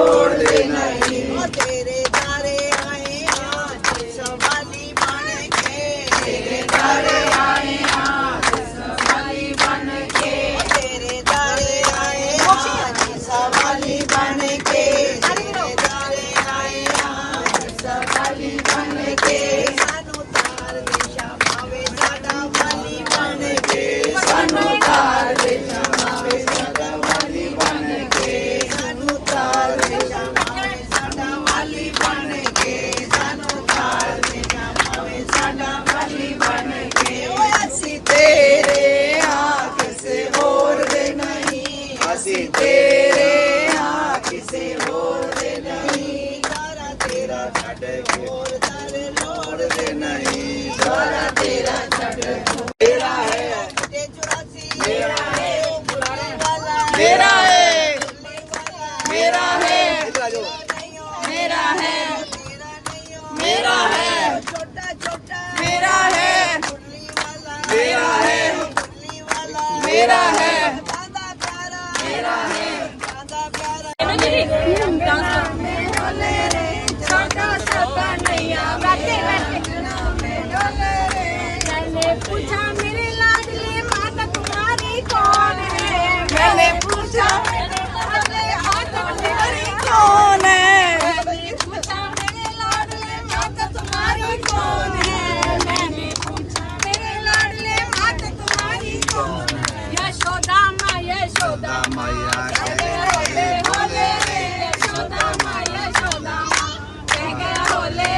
छोड़ दे नहीं। तेरे दारे आए आज संभाली बन के, तेरे दारे आए आज संभाली बन के, तेरे दारे आए आज संभाली बन के, तेरे दारे आए आज संभाली बन के, सानू तार दिशा पावे साडा वाली बन के, सानू तार दे जमावे सदा वाली बन के, सानू तार दिशा पावे साडा वाली बन के, सानू तार दिशा पावे साडा वाली बन के। ओए असी तेरे हाँ किसे होर दे नहीं, ਅਸੀਂ ਤੇਰੇ हाँ किसे होर दे नहीं, सारा तेरा छड़ होर तारे लोड़ दे नहीं, ਸਾਰਾ ਤੇਰਾ ਛੱਡ ਤੇਰਾ ਹੈ, ते 84 मेरा है, बुलाने वाला मेरा है, बुलने वाला मेरा है, नहीं हो, मेरा है, तेरा नहीं हो, मेरा है, छोटा छोटा मेरा है, बुलने वाला मेरा है, बुलने वाला मेरा है, ज्यादा प्यारा मेरा है, ज्यादा प्यारा डोले रे छोटा सा कन्हैया बैठे बैठे डोले रे, मैंने पूछा मेरे लाडले माता तुम्हारी कौन है, मैंने पूछा मेरे लाडले माता तुम्हारी कौन है, मैंने पूछा मेरे लाडले माता तुम्हारी कौन है, मैंने पूछा मेरे लाडले माता तुम्हारी कौन है, यशोदा माँ कहते होले होले रे, यशोदा माँ कह गया होले।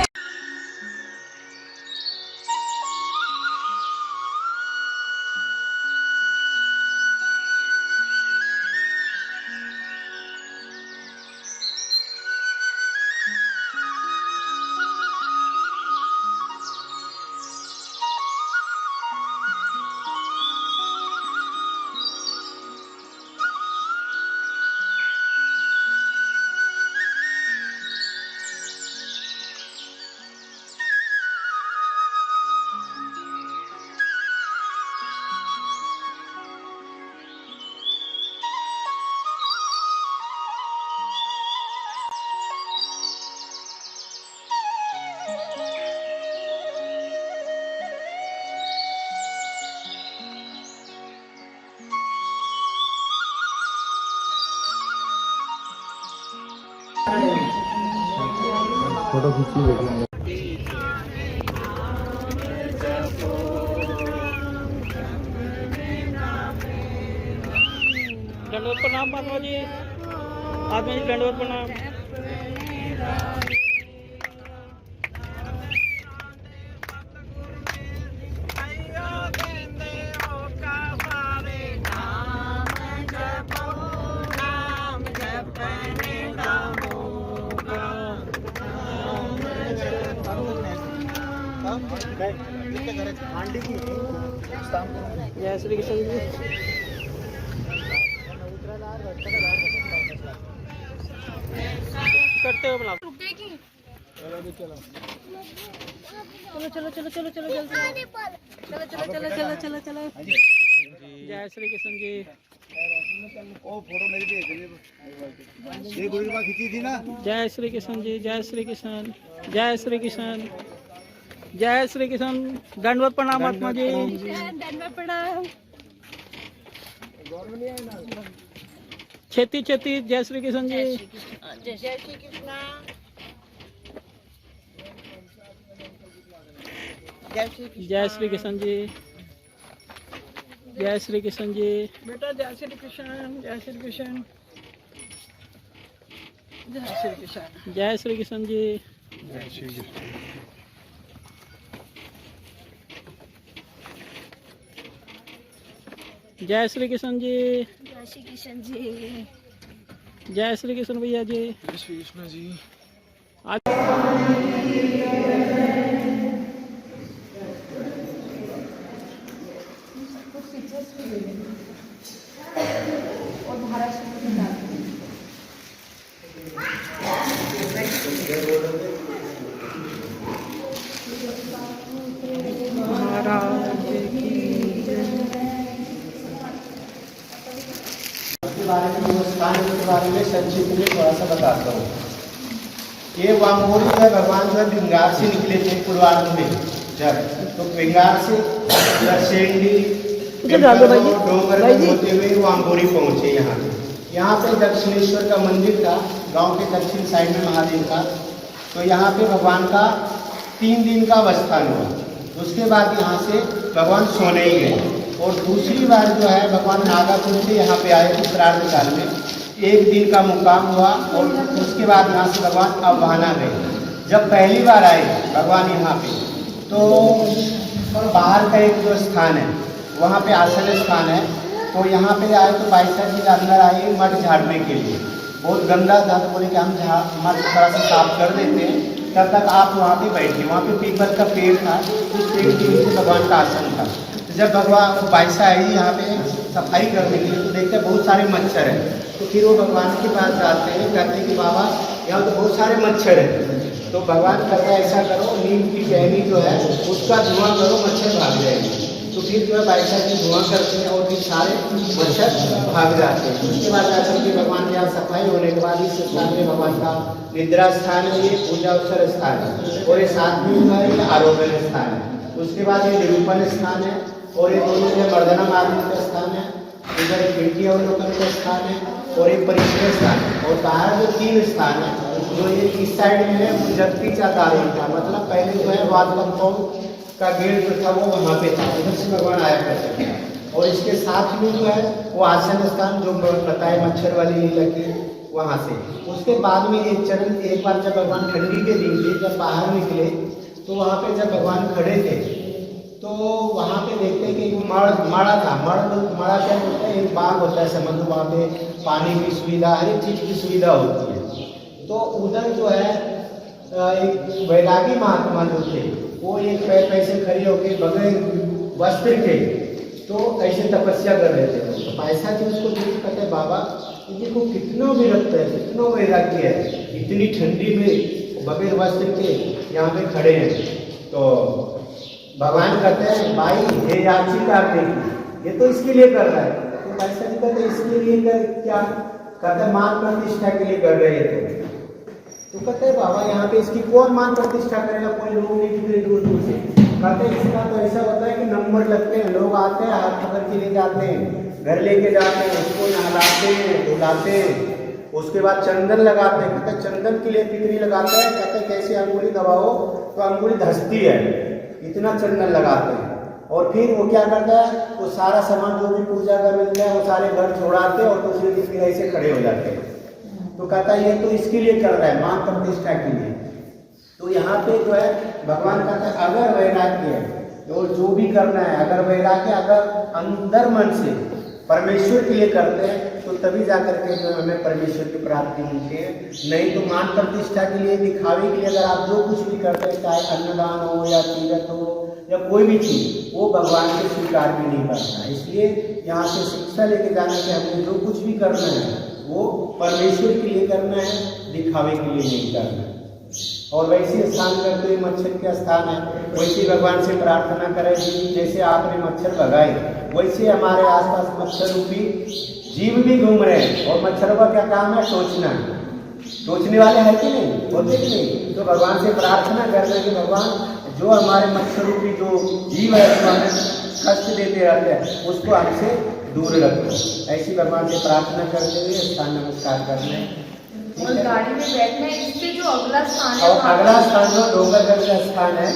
फोटो खींच ली बेटी। दंडवत प्रणाम महात्मा जी, आत्मा जी दंडवत प्रणाम। जय श्री कृष्ण जी। करते हो बना। चलो चलो चलो चलो चलो जल्दी चलो चलो चलो चलो चलो चलो। जय श्री कृष्ण जी। वो फोटो मेरी भेज दीजिए, ये गुरु की खींची थी ना। जय श्री कृष्ण जी, जय श्री कृष्ण, जय श्री कृष्ण, जय श्री कृष्ण। दंडवत प्रणाम महात्मा जी। दंडवत प्रणाम। छेती छेती। जय श्री कृष्ण जी। जय श्री कृष्ण। जय श्री कृष्ण जी। जय श्री कृष्ण जी। बेटा जय श्री कृष्ण, जय श्री कृष्ण, जय श्री कृष्ण। जय श्री कृष्ण जी। जय श्री कृष्ण। जय श्री कृष्ण जी। जय श्री कृष्ण जी। जय श्री कृष्ण भैया जी। जय श्री कृष्ण जी। महाराज की जय। के बारे में, वो स्थान के बारे में संक्षिप्त में थोड़ा सा बताता हूँ। ये वामोरी जो है भगवान जो है विंगार से निकले थे पूर्वार्ध में जब, तो विंगार से सेंडी डोंगर होते हुए वामोरी पहुंचे यहाँ। यहाँ पे दक्षिणेश्वर का मंदिर था, गांव के दक्षिण साइड में महादेव का। तो यहाँ पे भगवान का 3 दिन का अवस्थान हुआ। उसके बाद यहाँ से भगवान सोने ही गए। और दूसरी बार जो है भगवान नागापुर से यहाँ पे आए थे श्राद्ध काल में, 1 दिन का मुकाम हुआ। और उसके बाद यहाँ से भगवान अवभाना गए। जब पहली बार आए भगवान यहाँ पे, तो बाहर का एक जो स्थान है वहाँ पे आसन स्थान है, तो यहाँ पे आए तो बाईसा जी अंदर आए मठ झाड़ने के लिए। बहुत गंदा था, तो बोले कि हम मठ थोड़ा सा साफ कर देते हैं, तब तक आप वहाँ पे बैठिए। वहाँ पे पीपल का पेड़ था, उस पेड़ के नीचे भगवान का आसन था। तो जब भगवान बाईसा आई यहाँ पे सफाई करने के लिए, तो देखते हैं बहुत सारे मच्छर हैं। तो फिर वो भगवान के पास जाते हैं, कहते हैं कि बाबा यहाँ तो बहुत सारे मच्छर हैं। तो भगवान कहते हैं ऐसा करो, नीम की टहनी जो है उसका धुआं करो, मच्छर भाग जाएंगे। तो फिर जो है बाईसा जी धुआं करते हैं और फिर सारे मच्छर भाग जाते हैं। उसके बाद जाकर के भगवान के यहाँ सफाई होने के बाद इस स्थान में भगवान का निद्रा स्थान है, ये पूजा अवसर स्थान है। और ये साथ में जो है ये आरोहण स्थान है। उसके बाद ये निरूपण स्थान है, और ये दोनों जो मर्दना मार्ग का स्थान है। इधर खिड़की अवलोकन का स्थान है, और एक परिचय स्थान है। और बाहर जो 3 स्थान है, जो ये इस साइड में है वो जगती चादारी था, मतलब पहले जो है वादपंथों का गेट जो था वो वहाँ पे था, उधर से भगवान आया करते थे। और इसके साथ में जो है वो आसन स्थान जो बताए मच्छर वाली लगी वहाँ से। उसके बाद में एक बार जब भगवान ठंडी के दिन थे, जब बाहर निकले, तो वहाँ पे जब भगवान खड़े थे, तो वहाँ पे देखते हैं कि मड़ा था। मड़ा क्या होता है, एक बाग होता है समझ, वहाँ पे पानी की सुविधा, हर एक चीज़ की सुविधा होती है। तो उधर जो है एक वैरागी महात्मा जो थे, वो एक पैसे खड़े होके बगैर वस्त्र के तो ऐसे तपस्या कर रहे थे। तो पैसा जी उसको देख कहते बाबा देखो कितना विरक्त है, कितना वैराग्य है, इतनी ठंडी में बगैर वस्त्र के यहाँ पे खड़े हैं। तो भगवान कहते हैं भाई ये याची करते ये तो इसके लिए कर रहा है। तो पैसा जी कहते इसके लिए क्या कहते, मान प्रतिष्ठा के लिए कर रहे थे। तो कहते हैं बाबा यहाँ पे इसकी कौन मान प्रतिष्ठा करेगा, कोई लोग नहीं दिख रहे दूर दूर से। कहते हैं इसका तो ऐसा होता है कि नंबर लगते हैं, लोग आते हैं हाथ पकड़ के ले जाते हैं, घर लेके जाते हैं, उसको नहलाते हैं, धुलाते हैं, उसके बाद चंदन लगाते हैं। कहते हैं चंदन के लिए पितरी लगाते हैं। कहते हैं कैसे अंगुली दबाओ तो अंगुली धंसती है, इतना चंदन लगाते हैं। और फिर वो क्या करता है, वो सारा सामान जो भी पूजा का मिलता है वो सारे घर छोड़ाते हैं और दूसरे दिन फिर ऐसे खड़े हो जाते हैं। तो कहता है ये तो इसके लिए कर रहा है, मान प्रतिष्ठा के लिए। तो यहाँ पे जो है भगवान कहता है अगर वैराग्य है तो जो भी करना है, अगर वैराग्य अगर अंदर मन से परमेश्वर के लिए करते हैं तो तभी जाकर के जो हमें परमेश्वर की प्राप्ति होती है। नहीं तो मान प्रतिष्ठा के लिए, दिखावे के लिए अगर आप जो कुछ भी करते हैं, चाहे अन्नदान हो या तीर्थ हो या कोई भी चीज़, वो भगवान से स्वीकार भी नहीं करता। इसलिए यहाँ से शिक्षा लेके जाना कि हमें जो कुछ भी करना है वो परमेश्वर के लिए करना है, दिखावे के लिए नहीं करना है। और वैसे स्नान करते हुए मच्छर के स्थान है, वैसे भगवान से प्रार्थना करें जैसे आपने मच्छर भगाए, वैसे हमारे आसपास मच्छर रूपी जीव भी घूम रहे हैं। और मच्छरों का क्या काम है, सोचना। सोचने वाले हैं कि नहीं, होते कि नहीं। तो भगवान से प्रार्थना करना कि भगवान जो हमारे मच्छर रूपी जो जीव है, जो हमें कष्ट देते रहते हैं, उसको हमसे दूर रखो। ऐसी भगवान से प्रार्थना करते हुए स्थान नमस्कार करना है। और गाड़ी में बैठना है, इससे जो अगला स्थान है, और अगला स्थान जो डोंगरगढ़ का स्थान है,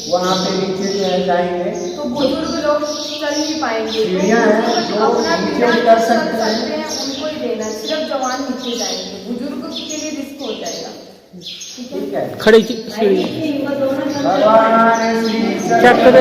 वहाँ पे नीचे जो है जाएंगे तो बुजुर्ग लोग चल नहीं पाएंगे, सीढ़ियाँ हैं जो नीचे भी कर सकते हैं, उनको ही देना, सिर्फ जवान नीचे जाएंगे, बुजुर्ग के लिए रिस्क हो जाएगा। ठीक है। खड़ी भगवान श्री चक्र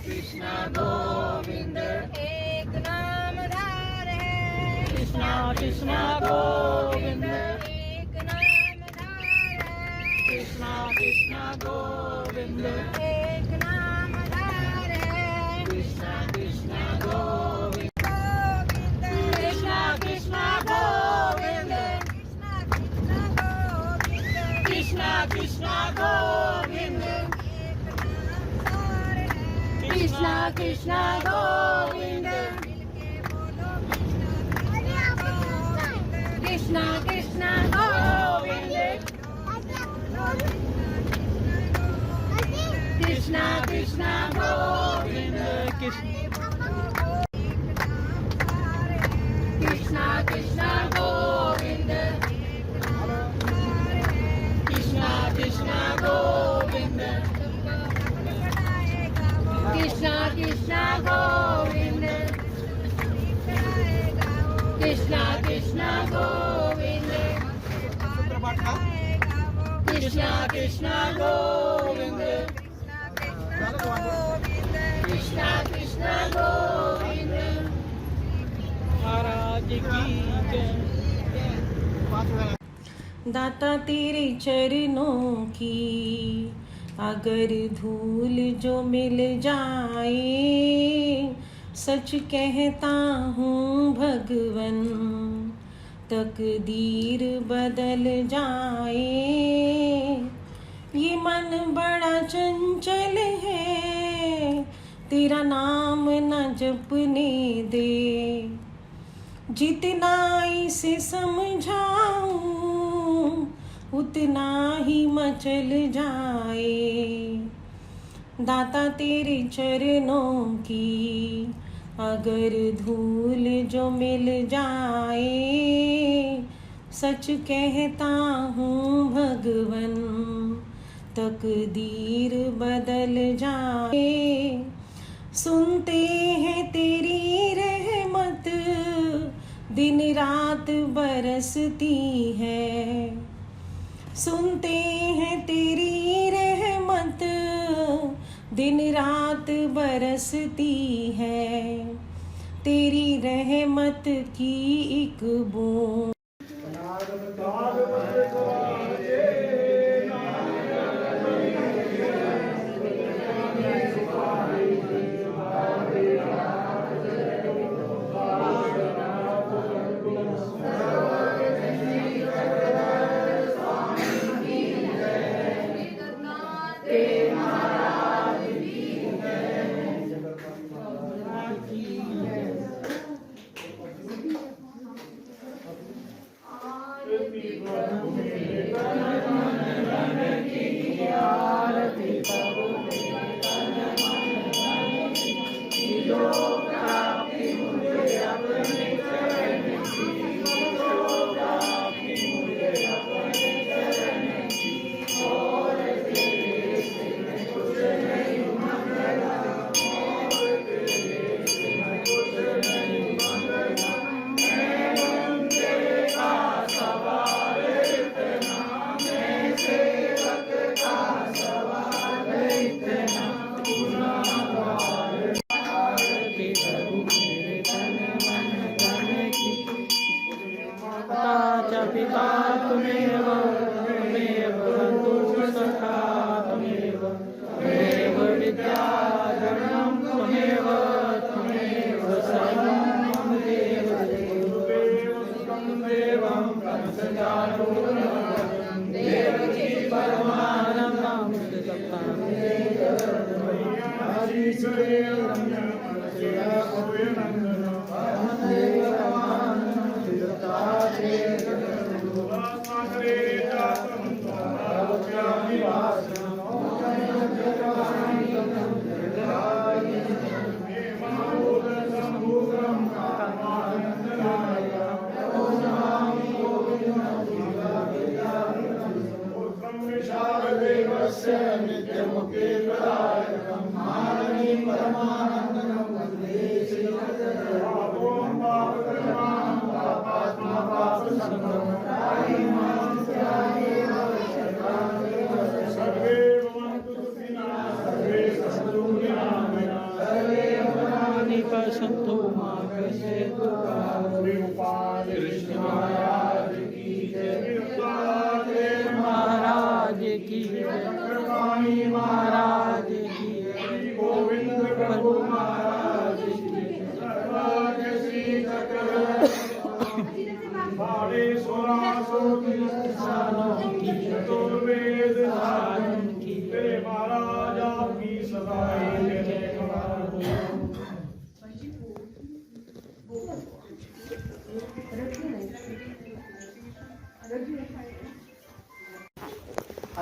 कृष्णा गोविंद एक नामधार है कृष्णा कृष्णा गोविंद एक नामधार है कृष्णा कृष्णा गोविंद एक नामधार है कृष्णा कृष्णा गोविंद गोविंद कृष्णा कृष्णा गोविंद कृष्णा कृष्णा गोविंद कृष्णा कृष्णा गोविंद कृष्णा कृष्णा गोविंद कृष्णा कृष्णा गोविंद कृष्णा कृष्णा गोविंद कृष्णा कृष्णा गोविंद कृष्णा कृष्णा गोविंद कृष्णा कृष्णा गोविंद कृष्णा कृष्णा गोविंद कृष्णा कृष्णा गोविंद महाराज की जय। दाता तेरे चरणों की अगर धूल जो मिल जाए, सच कहता हूँ भगवन तकदीर बदल जाए। ये मन बड़ा चंचल है, तेरा नाम न जपने दे। जितना इसे समझाऊं उतना ही मचल जाए। दाता तेरे चरणों की अगर धूल जो मिल जाए, सच कहता हूँ भगवन तकदीर बदल जाए। सुनते हैं तेरी रहमत दिन रात बरसती है। सुनते हैं तेरी रहमत दिन रात बरसती है। तेरी रहमत की एक बूंद पिता तुमेव त्वमेव बन्धुः सखा त्वमेव त्वमेव विद्याधरणं त्वमेव त्वमेव सर्वं मम देव देवं कंसचाणूरमर्दनं देवकी परमानन्दं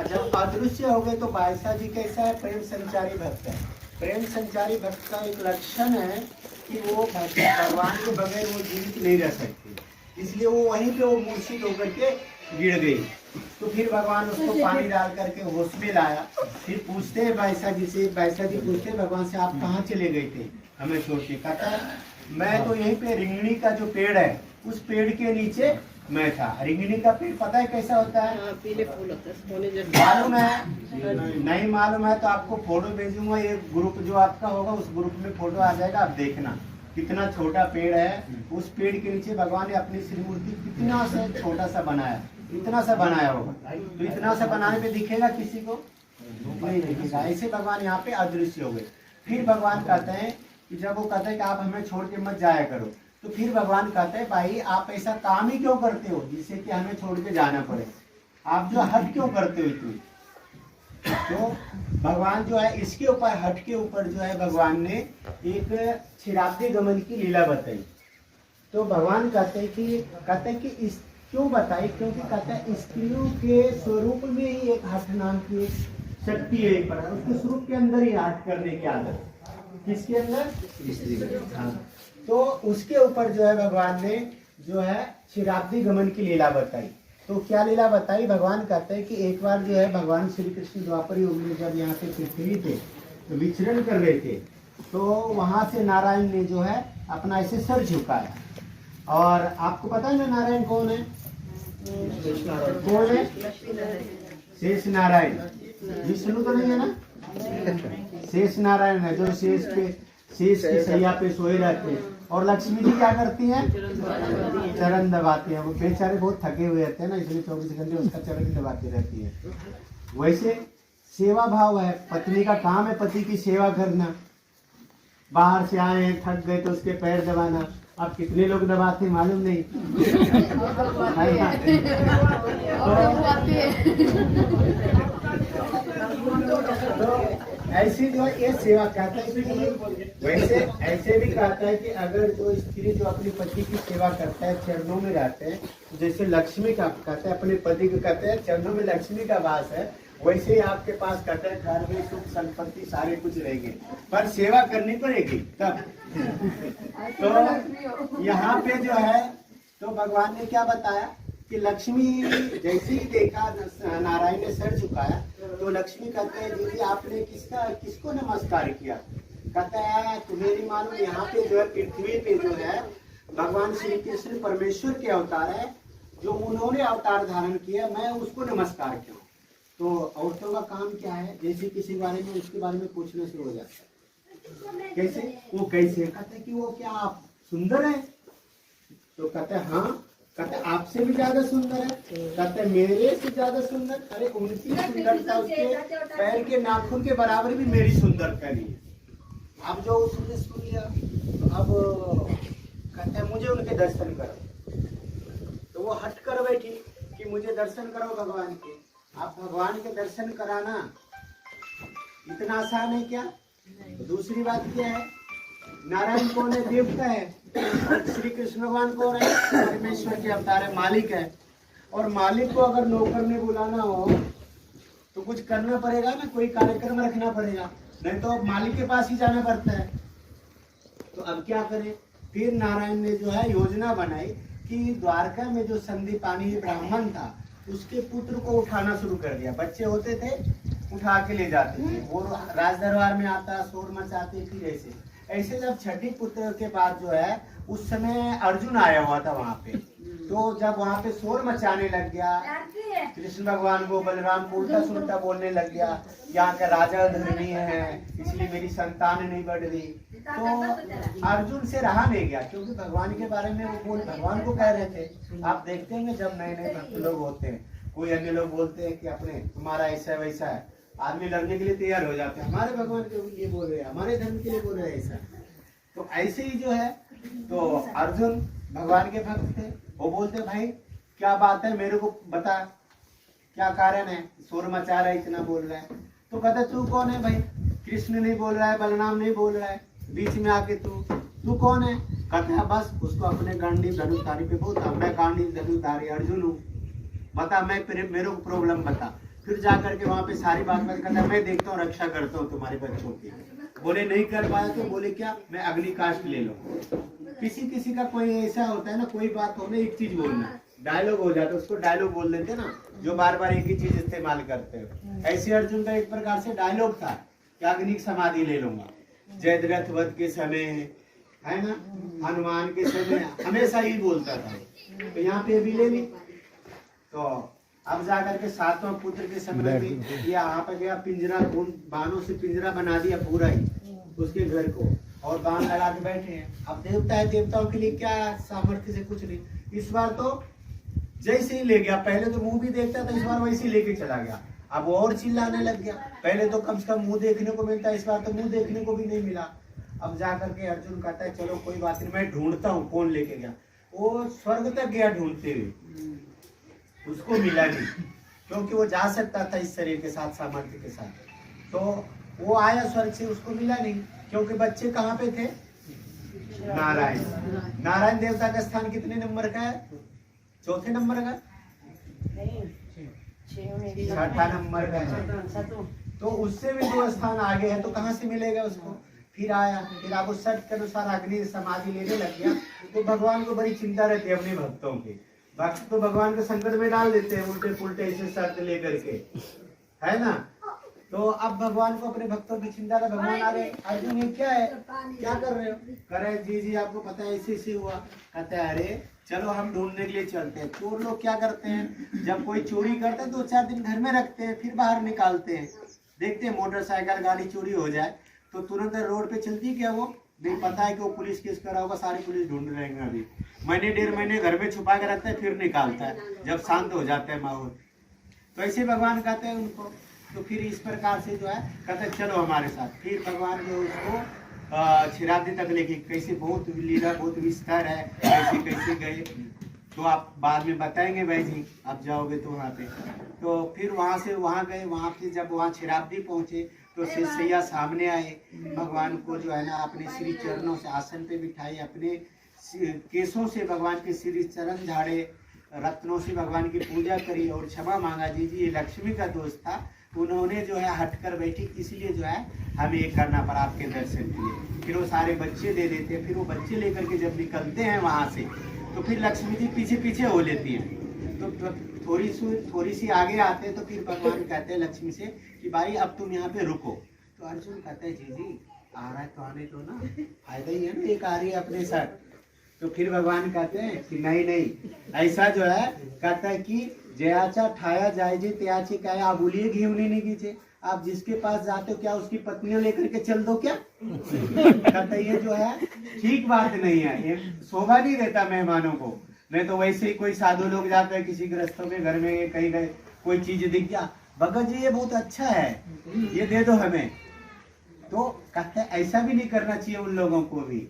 जब अदृश्य हो गए तो बादशाह जी कैसा है? प्रेम संचारी भक्त है। प्रेम संचारी भक्त का एक लक्षण है कि वो भगवान के बगैर वो जीवित नहीं रह सकते, इसलिए वो वहीं पे वो मूर्छित होकर के गिर गई। तो फिर भगवान उसको पानी डाल करके होश में लाया। फिर पूछते हैं बादशाह जी से, बादशाह जी पूछते हैं भगवान से, आप कहाँ चले गए थे हमें छोड़ के? कहता है मैं तो यहीं पे रिंगणी का जो पेड़ है उस पेड़ के नीचे मैं था। रिंगणी का पेड़ पता है कैसा होता है? पीले फूल होते हैं, मालूम है? नहीं मालूम है तो आपको फोटो भेजूंगा, ये ग्रुप जो आपका होगा उस ग्रुप में फोटो आ जाएगा, आप देखना कितना छोटा पेड़ है। उस पेड़ के नीचे भगवान ने अपनी श्रीमूर्ति कितना सा छोटा सा बनाया, इतना सा बनाया होगा। तो इतना सा बनाने पे दिखेगा किसी को? नहीं दिखेगा। ऐसे भगवान यहाँ पे अदृश्य हो गए। फिर भगवान कहते हैं कि जब वो कहते हैं कि आप हमें छोड़ के मत जाया करो, तो फिर भगवान कहते हैं भाई आप ऐसा काम ही क्यों करते हो जिससे कि हमें छोड़ के जाना पड़े? आप जो हट क्यों करते हो इतनी? तो भगवान जो है इसके ऊपर, हट के ऊपर जो है भगवान ने एक क्षीराब्दी गमन की लीला बताई। तो भगवान कहते हैं कि इस क्यों बताई? क्योंकि कहते हैं स्त्रियों के स्वरूप में ही एक हठ नाम की एक शक्ति है, एक प्रकार उसके स्वरूप के अंदर ही हट करने की आदत। किसके अंदर? स्त्री। हाँ। तो उसके ऊपर जो है भगवान ने जो है क्षीराब्दी गमन की लीला बताई। तो क्या लीला बताई? भगवान कहते हैं कि एक बार जो है भगवान श्री कृष्ण द्वापर युग में जब यहाँ पे पृथ्वी पे तो विचरण कर रहे थे, तो वहां से नारायण ने जो है अपना ऐसे सर झुकाया। और आपको पता है ना नारायण कौन है? कौन है? शेष नारायण। विष्णु तो नहीं है ना? शेष नारायण है जो शेष की सैया पे सोए रहते हैं। और लक्ष्मी जी क्या करती हैं? चरण दबाती हैं। वो बेचारे बहुत थके हुए रहते हैं ना, इसलिए 24 घंटे उसका चरण दबाती रहती है। वैसे सेवा भाव है, पत्नी का काम है पति की सेवा करना। बाहर से आए थक गए तो उसके पैर दबाना। अब कितने लोग दबाते हैं मालूम नहीं। तो ऐसी जो है ये सेवा कहता है कि वैसे ऐसे भी कहता है कि अगर जो स्त्री जो अपने पति की सेवा करता है, चरणों में रहते हैं, जैसे लक्ष्मी का कहते हैं अपने पति को कहते हैं चरणों में लक्ष्मी का वास है, वैसे ही आपके पास कहते हैं घर में सुख संपत्ति सारे कुछ रहेंगे, पर सेवा करनी पड़ेगी तब। तो यहाँ पे जो है तो भगवान ने क्या बताया कि लक्ष्मी जैसे ही देखा नारायण ने सर झुकाया तो लक्ष्मी कहते हैं दीदी आपने किसको नमस्कार किया? कहता है तुम्हें मालूम यहाँ पे जो है पृथ्वी पे जो है भगवान श्री कृष्ण परमेश्वर के अवतार है, जो उन्होंने अवतार धारण किया, मैं उसको नमस्कार किया। तो औरतों का काम क्या है? जैसे किसी बारे में उसके बारे में पूछने से हो जाता है, कैसे वो कैसे? कहते कि वो क्या आप सुंदर है? तो कहते हैं हाँ। कहते आपसे भी ज्यादा सुंदर है? कहते मेरे से ज्यादा सुंदर? अरे उनकी सुंदरता उसके पैर के नाखून के बराबर भी मेरी सुंदरता नहीं है। अब जो उसने सुन लिया तो अब कहते हैं मुझे उनके दर्शन करो। तो वो हट कर बैठी कि मुझे दर्शन करो भगवान के। आप भगवान के दर्शन कराना इतना आसान है क्या? दूसरी बात क्या है? नारायण कौन है? देवता है। श्री कृष्ण भगवान कौन है? परमेश्वर के अवतार है, मालिक है। और मालिक को अगर नौकर ने बुलाना हो तो कुछ करना पड़ेगा ना, कोई कार्यक्रम रखना पड़ेगा, नहीं तो मालिक के पास ही जाना पड़ता है। तो अब क्या करें? फिर नारायण ने जो है योजना बनाई कि द्वारका में जो संदीपानी ब्राह्मण था उसके पुत्र को उठाना शुरू कर दिया। बच्चे होते थे उठा के ले जाते थे, वो राज दरबार में आता, शोर मचाते थे। ऐसे जब छठी पुत्र के बाद जो है उस समय अर्जुन आया हुआ था वहाँ पे, तो जब वहाँ पे शोर मचाने लग गया, कृष्ण भगवान को बलराम को उल्टा सुल्टा बोलने लग गया, यहाँ का राजा धर्मी है इसलिए मेरी संतान नहीं बढ़ रही, तो अर्जुन से रहा नहीं गया, क्योंकि भगवान के बारे में वो भगवान को कह रहे थे। आप देखते हैं जब नए नए भक्त लोग होते हैं, कोई अन्य लोग बोलते हैं कि अपने तुम्हारा ऐसा है वैसा है, आदमी लड़ने के लिए तैयार हो जाते हैं, हमारे भगवान के लिए बोल रहे हैं, हमारे धर्म के लिए बोल रहे हैं ऐसा। तो ऐसे ही जो है तो अर्जुन भगवान के भक्त थे, वो बोलते भाई क्या बात है मेरे को बता, क्या कारण है, शोर मचा रहा है, इतना बोल रहा है। तो कहता तू कौन है भाई? कृष्ण नहीं बोल रहा है, बलराम नहीं बोल रहा है, बीच में आके तू कौन है? कहता है बस उसको अपने गांडीव धनुषधारी पे बोलता, मैं गांडीव धनुषधारी अर्जुन हूँ, बता मैं मेरे को प्रॉब्लम बता। फिर जा करके वहाँ पे सारी बात कहता है मैं देखता हूँ, रक्षा करता हूँ तुम्हारे बच्चों की। बोले नहीं कर पाया तो बोले क्या, मैं अग्नि काष्ठ ले लूँ। किसी किसी का कोई ऐसा होता है ना, कोई बात हो ना एक चीज बोलना, डायलॉग हो जाता है, उसको डायलॉग बोल देते हैं ना, जो बार बार एक ही चीज इस्तेमाल करते हो। ऐसे अर्जुन का एक प्रकार से डायलॉग था कि अग्नि समाधि ले लूंगा। जयद्रथ वध के समय है ना, हनुमान के समय हमेशा ही बोलता था। तो यहाँ पे भी ले ली। तो अब जाकर के सातवां पुत्र के समय में ये यहाँ पे गया, पिंजरा बाणों से पिंजरा बना दिया पूरा ही उसके घर को, और बाण लगा के बैठे हैं। अब देवता है, देवताओं के लिए क्या सामर्थ्य से कुछ नहीं। इस बार तो जैसे ही ले गया, पहले तो मुंह भी देखता था, इस बार वैसे ही लेके चला गया। अब वो और चिल्लाने लग गया। पहले तो कम से कम मुंह देखने को मिलता, इस बार तो मुंह देखने को भी नहीं मिला। अब जाकर के अर्जुन कहता है चलो कोई बात नहीं, मैं ढूंढता हूँ कौन लेके गया। वो स्वर्ग तक गया ढूंढते हुए, उसको मिला नहीं, क्योंकि वो जा सकता था इस शरीर के साथ, सामर्थ्य के साथ। तो वो आया स्वर्ग से, उसको मिला नहीं, क्योंकि बच्चे कहाँ पे थे, नारायण। नारायण देवता का स्थान कितने नंबर का है, चौथे नंबर का, छठा नंबर का है। तो उससे भी 2 स्थान आगे है, तो कहाँ से मिलेगा उसको। फिर आया, फिर आप उस शर्त के अनुसार अग्नि समाधि लेने लग गया। तो भगवान को बड़ी चिंता रहती है अपने भक्तों की। भक्त तो भगवान को संकट में डाल देते हैं उल्टे पुल्टे ऐसे शर्त लेकर के, है ना। तो अब भगवान को अपने भक्तों की चिंता है। भगवान आ गए, अर्जुन ये क्या है, क्या कर रहे हो। करे जी जी आपको पता है ऐसे ऐसे हुआ। कहते हैं अरे चलो हम ढूंढने के लिए चलते हैं। चोर लोग क्या करते हैं, जब कोई चोरी करते हैं 2-4 दिन घर में रखते हैं, फिर बाहर निकालते हैं। देखते हैं मोटरसाइकिल गाड़ी चोरी हो जाए तो तुरंत रोड पे चलती क्या, वो नहीं पता है कि वो पुलिस केस करा होगा, सारी पुलिस ढूंढ रहे हैं। अभी महीने 1.5 महीने घर में छुपा के रखता है, फिर निकालता है जब शांत हो जाता है माहौल। तो ऐसे भगवान कहते हैं उनको। तो फिर इस प्रकार से जो है कहते हैं चलो हमारे साथ। फिर भगवान जो उसको क्षीराब्दी तक लेके, कैसे बहुत लीला बहुत विस्तार है, कैसे कैसे गए तो आप बाद में बताएंगे भाई जी, आप जाओगे तो वहाँ पे। तो फिर वहाँ से वहाँ गए, वहाँ पे जब वहाँ क्षीराब्दी पहुँचे तो शेषैया सामने आए। भगवान को जो है ना अपने श्री चरणों से आसन पे बिठाए, अपने केसों से भगवान के श्री चरण झाड़े, रत्नों से भगवान की पूजा करी और क्षमा मांगा। जी ये लक्ष्मी का दोस्त था, उन्होंने जो है हटकर बैठी, इसलिए जो है हमें ये करना पड़ा आपके दर्शन के लिए। फिर वो सारे बच्चे दे देते, फिर वो बच्चे लेकर के जब निकलते हैं वहाँ से तो फिर लक्ष्मी जी पीछे पीछे हो लेती हैं। तो थोड़ी सी आगे आते हैं तो फिर भगवान कहते हैं लक्ष्मी से कि भाई अब तुम यहाँ पे रुको। तो अर्जुन कहता है जी आ रहा है तो आने दो ना, फायदा ही है ना, एक आ रही है अपने साथ। तो फिर भगवान कहते हैं कि नहीं ऐसा जो है, कहता है कि जयाचा ठाया जाए जे त्याचे क्या, आप बोलिए घिवनी नहीं कीजिए। आप जिसके पास जाते हो क्या उसकी पत्नियों लेकर के चल दो क्या। कहता है ये जो है ठीक बात नहीं है, ये शोभा नहीं देता मेहमानों को। नहीं तो वैसे ही कोई साधु लोग जाते हैं किसी गृहस्थों के घर में, कहीं गए कोई चीज दिख गया, भगत जी ये बहुत अच्छा है ये दे दो हमें। तो कहते हैं ऐसा भी नहीं करना चाहिए उन लोगों को भी।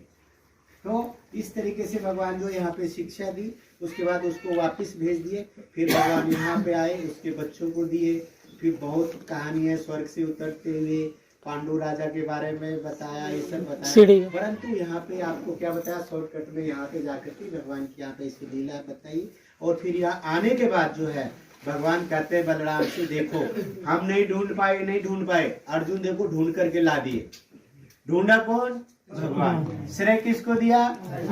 तो इस तरीके से भगवान जो यहाँ पे शिक्षा दी, उसके बाद उसको वापस भेज दिए। फिर भगवान यहाँ पे आए, उसके बच्चों को दिए। फिर बहुत कहानी है, स्वर्ग से उतरते हुए पांडु राजा के बारे में बताया, ये सब बताया। परंतु यहाँ पे आपको क्या बताया, शॉर्टकट में यहाँ पे जाकर के भगवान की यहाँ पे इसकी लीला बताई। और फिर यहाँ आने के बाद जो है भगवान कहते हैं बलराम से, देखो हम नहीं ढूंढ पाए, अर्जुन देखो ढूंढ करके ला दिए। ढूंढा कौन, भगवान। श्रेय किसको दिया,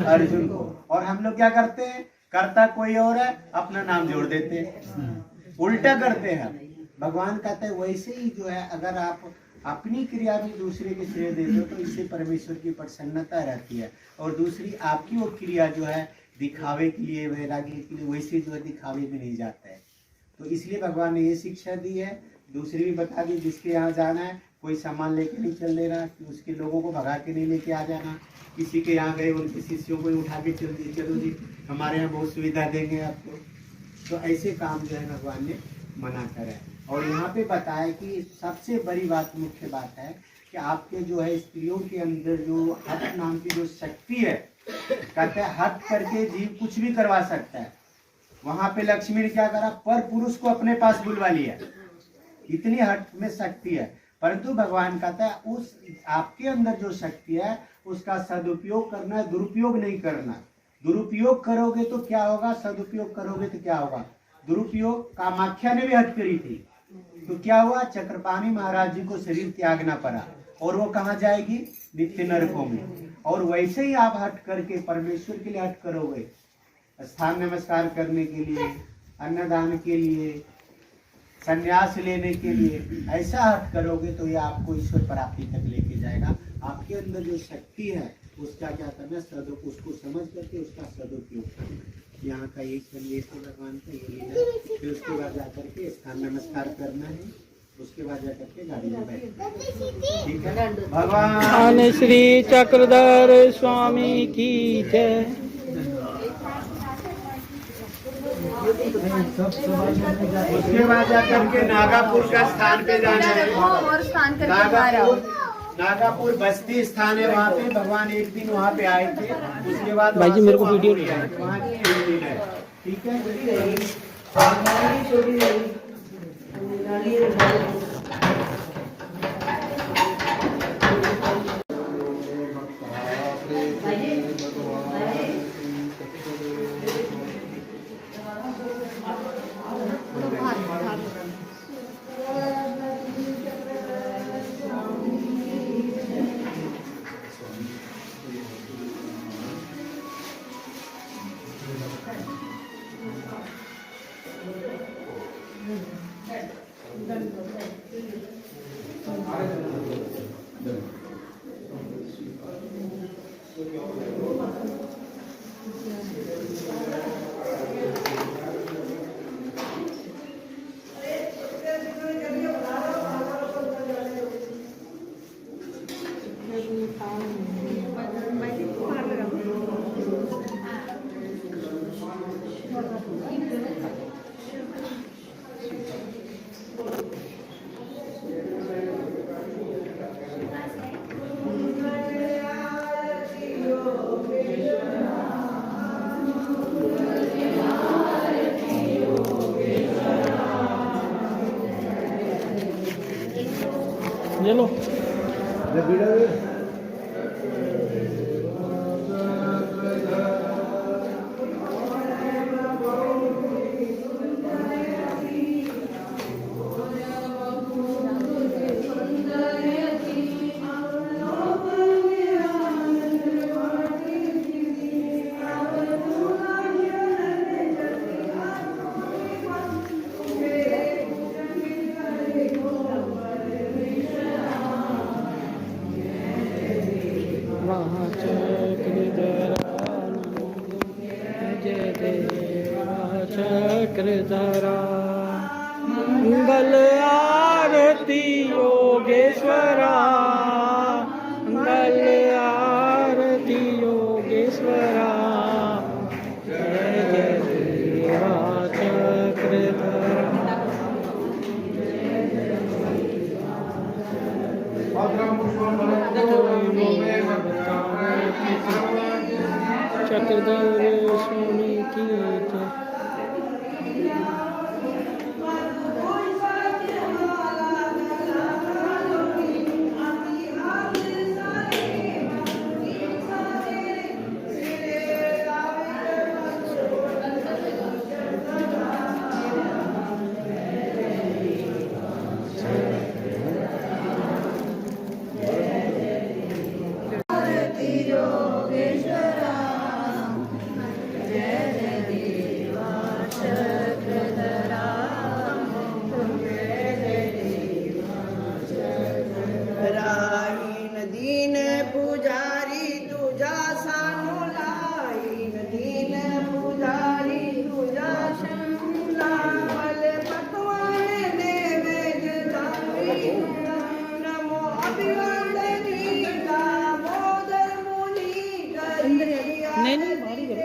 अर्जुन को। और हम लोग क्या करते हैं, करता कोई और है, अपना नाम जोड़ देते हैं, उल्टा करते हैं। भगवान कहते हैं वैसे ही जो है, अगर आप अपनी क्रिया भी दूसरे के श्रेय देते हो तो इससे परमेश्वर की प्रसन्नता रहती है। और दूसरी आपकी वो क्रिया जो है दिखावे के लिए, वैराग्य के लिए, वैसे जो है दिखावे में नहीं जाता है। तो इसलिए भगवान ने ये शिक्षा दी है। दूसरी भी बता दी, जिसके यहाँ जाना है कोई सामान लेके नहीं चल देना, कि उसके लोगों को भगा के नहीं लेके आ जाना। किसी के यहाँ गए उनके शिष्यों को उठा के चल दिए, चलो जी हमारे यहाँ बहुत सुविधा देंगे आपको। तो ऐसे काम जो है भगवान ने मना करा है। और यहाँ पे बताया कि सबसे बड़ी बात, मुख्य बात है कि आपके जो है स्त्रियों के अंदर जो हठ नाम की जो शक्ति है, कहते हैं हट करके जीव कुछ भी करवा सकता है। वहां पे लक्ष्मी ने क्या करा, पर पुरुष को अपने पास बुलवा लिया, इतनी हट में शक्ति है। परंतु भगवान कहता है उस आपके अंदर जो शक्ति है उसका सदुपयोग करना है, दुरुपयोग नहीं करना। दुरुपयोग करोगे तो क्या होगा, सदुपयोग करोगे तो क्या होगा। दुरुपयोग कामाख्या ने भी हद करी थी, तो क्या हुआ, चक्रपाणी महाराज जी को शरीर त्यागना पड़ा और वो कहाँ जाएगी, नित्य नरकों में। और वैसे ही आप हट करके परमेश्वर के लिए हट करोगे, स्थान नमस्कार करने के लिए, अन्नदान के लिए, संन्यास लेने के लिए, ऐसा हट करोगे तो ये आपको ईश्वर प्राप्ति तक लेके जाएगा। आपके अंदर जो शक्ति है उसका क्या करना, उसको समझ करके उसका सदुपयोग करना। यहाँ का यही संदेश है भगवान का, ये लीला। फिर उसके बाद जाकर के स्थान नमस्कार करना है, उसके बाद जाकर के गाड़ी में बैठना, ठीक है। भगवान श्री चक्रधर स्वामी की जय। उसके बाद जाकर के नागापुर का स्थान पे जाना है। नागापुर बस्ती स्थान है, वहाँ पे भगवान एक दिन वहाँ पे आए थे। उसके बाद भाई जी मेरे को वीडियो वहाँ की एक दिन है, ठीक है। ले लो। चक्रधरा मंगल आरती योगेश्वरा, मंगल आरती योगेश्वरा, जय जय देवा चक्रधरा। चक्रधर स्वामी की जय। नहीं बाहर ही करो,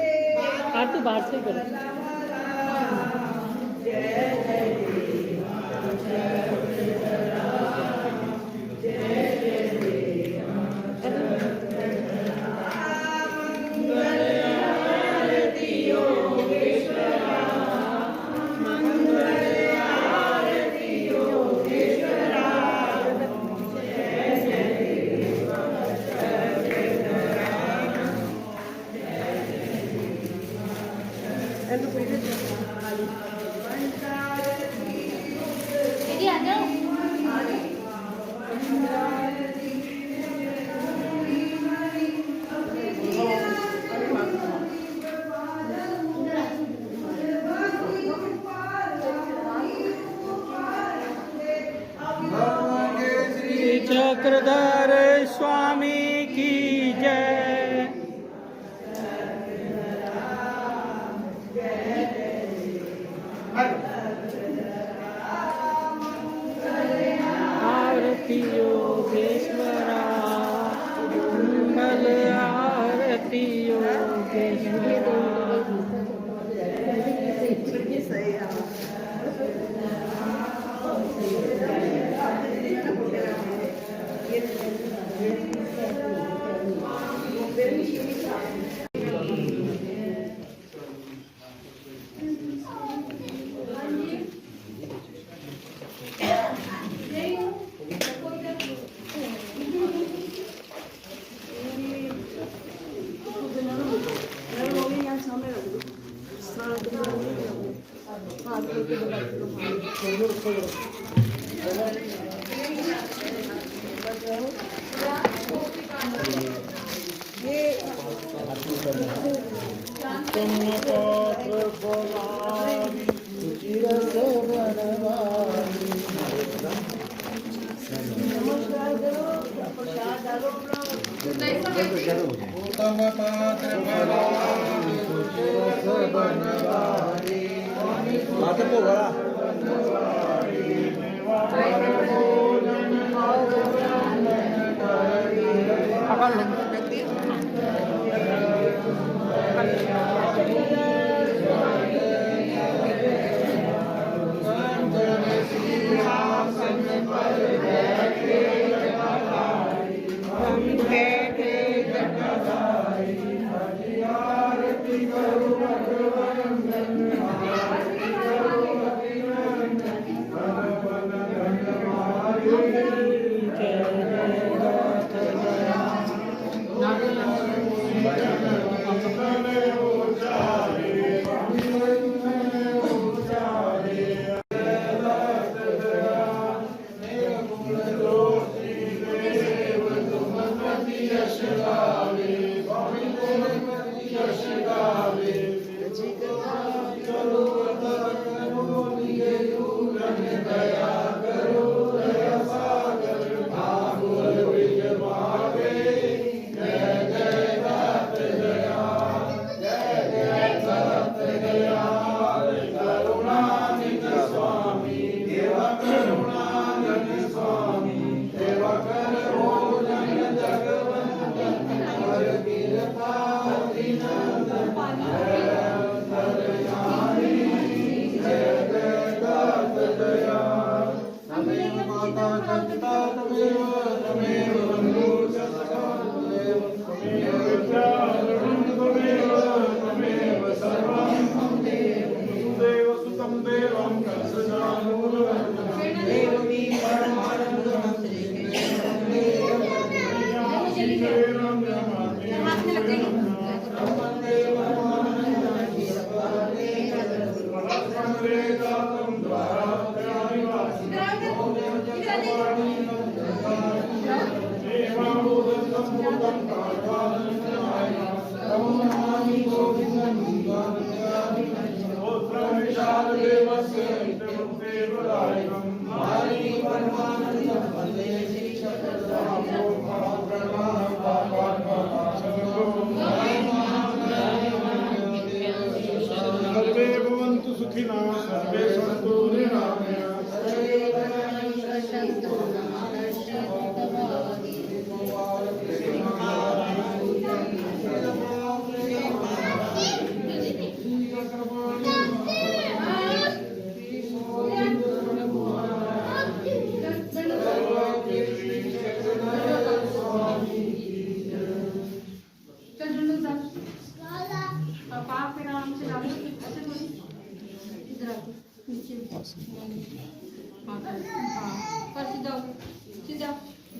आरती बाहर से करो। चक्रधर स्वामी की जय। आरती योगेश्वरा मंगल आरती योगेश्वरा।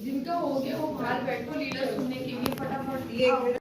जिनका हो गया वो बाहर बैठो लीडर सुनने के लिए फटाफट